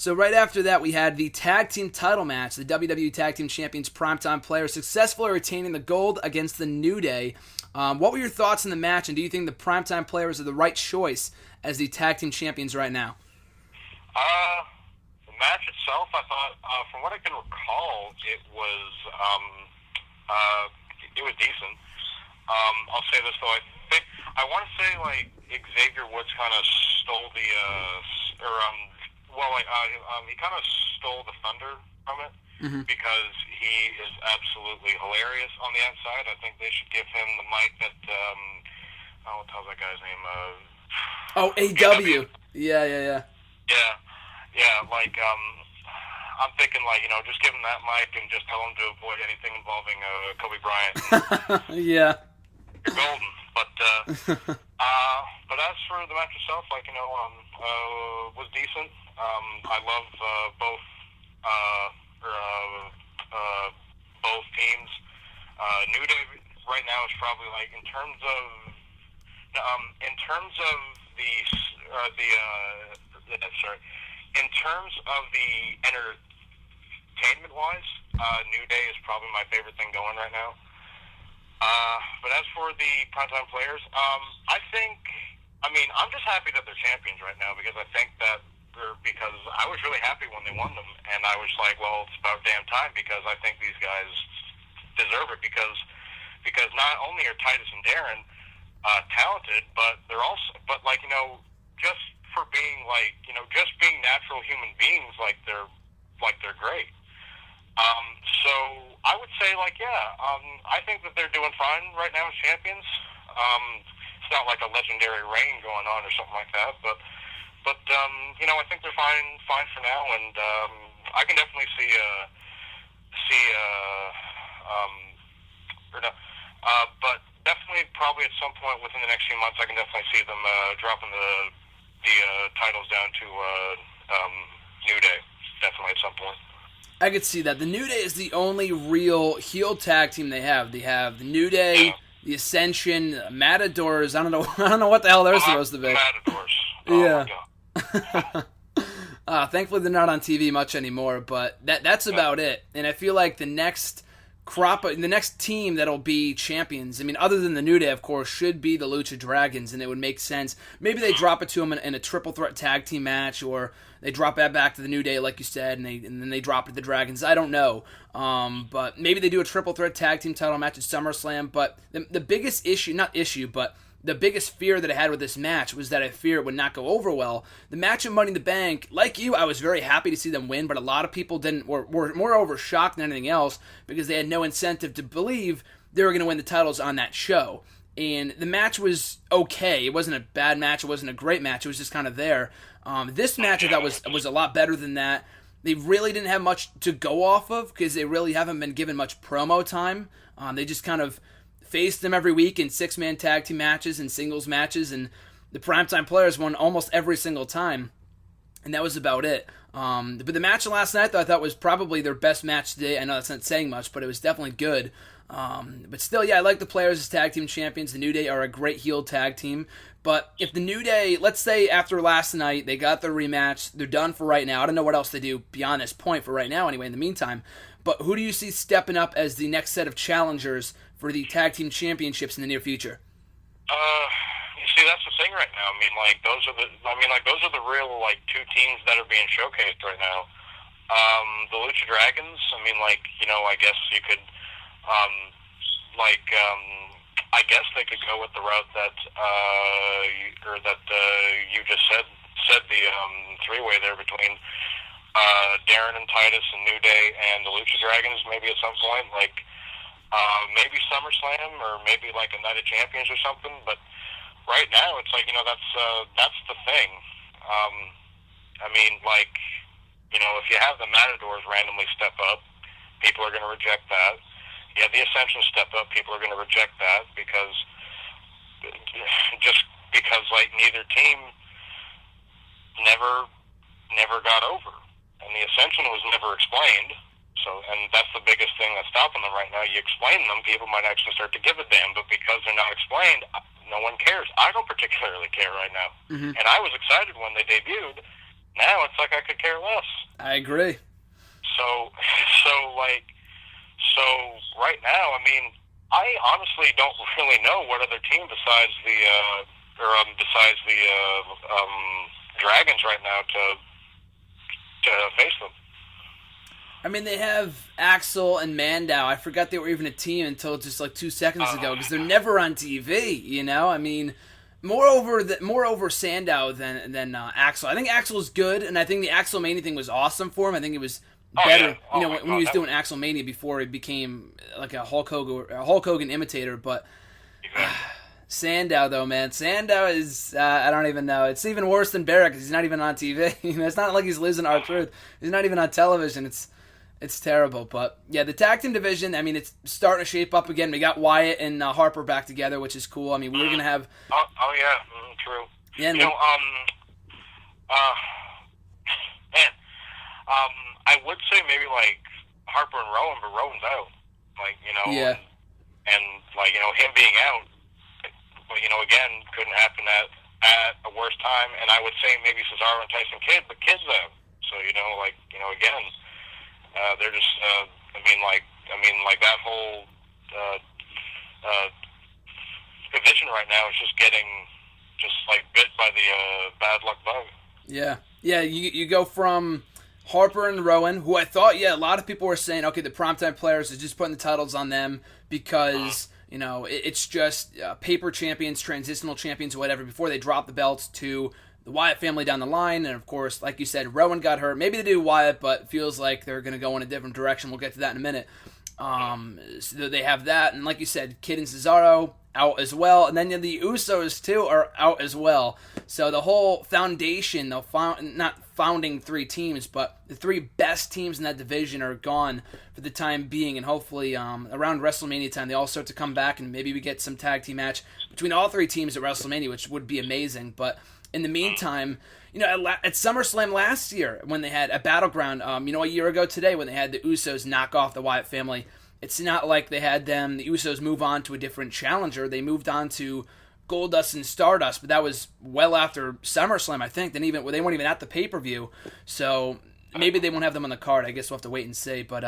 So right after that, we had the tag team title match. The WWE Tag Team Champions Primetime Players successfully retaining the gold against the New Day. What were your thoughts on the match, and do you think the Primetime Players are the right choice as the tag team champions right now? The match itself, I thought, from what I can recall, it was decent. I'll say this though, I want to say like Xavier Woods kind of stole the, he kind of stole the thunder from it because he is absolutely hilarious on the outside. I think they should give him the mic that, what the hell's that guy's name? AW. Yeah. Yeah, like, I'm thinking, like, just give him that mic and just tell him to avoid anything involving Kobe Bryant. Yeah. You're golden. But as for the match itself, like, was decent. I love both teams. New Day right now is probably, like, in terms of the entertainment-wise, New Day is probably my favorite thing going right now. But as for the Primetime Players, I'm just happy that they're champions right now because I think that because I was really happy when they won them, and I was like, well, it's about damn time because I think these guys deserve it because not only are Titus and Darren talented, but they're also, just for being just being natural human beings, they're great. So I would say, I think that they're doing fine right now as champions. It's not like a legendary reign going on or something like that, but I think they're fine for now, and I can definitely but definitely probably at some point within the next few months, I can definitely see them dropping the titles down to New Day, definitely at some point. I could see that. The New Day is the only real heel tag team they have. They have the New Day, the Ascension, Matadors. I don't know what the hell they're supposed to be. Matadors. Yeah. Thankfully, they're not on TV much anymore, but that's about it. And I feel like the next team that'll be champions, other than the New Day, of course, should be the Lucha Dragons, and it would make sense. Maybe they drop it to them in a triple threat tag team match, or they drop that back to the New Day, like you said, and then they drop it to the Dragons. I don't know. But maybe they do a triple threat tag team title match at SummerSlam. But the biggest the biggest fear that I had with this match was that I fear it would not go over well. The match of Money in the Bank, like you, I was very happy to see them win, but a lot of people were moreover shocked than anything else because they had no incentive to believe they were going to win the titles on that show. And the match was okay. It wasn't a bad match. It wasn't a great match. It was just kind of there. This match I thought was a lot better than that. They really didn't have much to go off of because they really haven't been given much promo time. They just kind of faced them every week in six-man tag team matches and singles matches, and the Primetime Players won almost every single time, and that was about it. But the match last night, though, I thought was probably their best match today. I know that's not saying much, but it was definitely good. But still, yeah, I like the Players as tag team champions. The New Day are a great heel tag team. But if the New Day, let's say after last night, they got their rematch, they're done for right now. I don't know what else they do beyond this point for right now anyway, in the meantime. But who do you see stepping up as the next set of challengers for the tag team championships in the near future? You see, that's the thing right now. Those are the real, two teams that are being showcased right now. The Lucha Dragons, I guess you could, I guess they could go with the route that you just said the three-way there between Darren and Titus and New Day and the Lucha Dragons maybe at some point, maybe SummerSlam or maybe a Night of Champions or something. But right now it's that's the thing. If you have the Matadors randomly step up, people are going to reject that. You have the Ascension step up, people are going to reject that because neither team never got over, and the Ascension was never explained. So, and that's the biggest thing that's stopping them right now. You explain them, people might actually start to give a damn, but because they're not explained, no one cares. I don't particularly care right now. Mm-hmm. And I was excited when they debuted. Now it's like I could care less. I agree. So, so like, so right now, I mean, I honestly don't really know what other team besides the Dragons right now to face them. I mean, they have Axel and Mandow. I forgot they were even a team until just like 2 seconds ago because they're never on TV. You know, I mean, more over Sandow than Axel. I think Axel's good, and I think the Axel Mania thing was awesome for him. I think it was better, when he was doing Axel Mania before he became like a Hulk Hogan imitator. But Sandow, though, man, Sandow is I don't even know. It's even worse than Barrett because he's not even on TV. It's not like he's losing R-Truth. He's not even on television. It's terrible. But yeah, the tag team division, I mean, it's starting to shape up again. We got Wyatt and Harper back together, which is cool. I mean, we were gonna have. True. Yeah, man. I would say maybe like Harper and Rowan, but Rowan's out. Yeah. And him being out, but again, couldn't happen at a worse time. And I would say maybe Cesaro and Tyson Kidd, but Kidd's out. So again, they're just. That whole division right now is just getting bit by the bad luck bug. Yeah. You go from Harper and Rowan, who I thought, a lot of people were saying, okay, the primetime players are just putting the titles on them because, it's just paper champions, transitional champions, whatever, before they drop the belts to the Wyatt family down the line. And, of course, like you said, Rowan got hurt. Maybe they do Wyatt, but it feels like they're going to go in a different direction. We'll get to that in a minute. So they have that. And like you said, Kidd and Cesaro out as well. And then the Usos, too, are out as well. So the whole foundation, not founding 3 teams, but the 3 best teams in that division are gone for the time being. And hopefully around WrestleMania time, they all start to come back and maybe we get some tag team match between all 3 teams at WrestleMania, which would be amazing. But in the meantime, at SummerSlam last year when they had a Battleground, a year ago today when they had the Usos knock off the Wyatt family, it's not like they had the Usos move on to a different challenger. They moved on to Goldust and Stardust, but that was well after SummerSlam, I think. They weren't even at the pay-per-view, so maybe they won't have them on the card. I guess we'll have to wait and see. But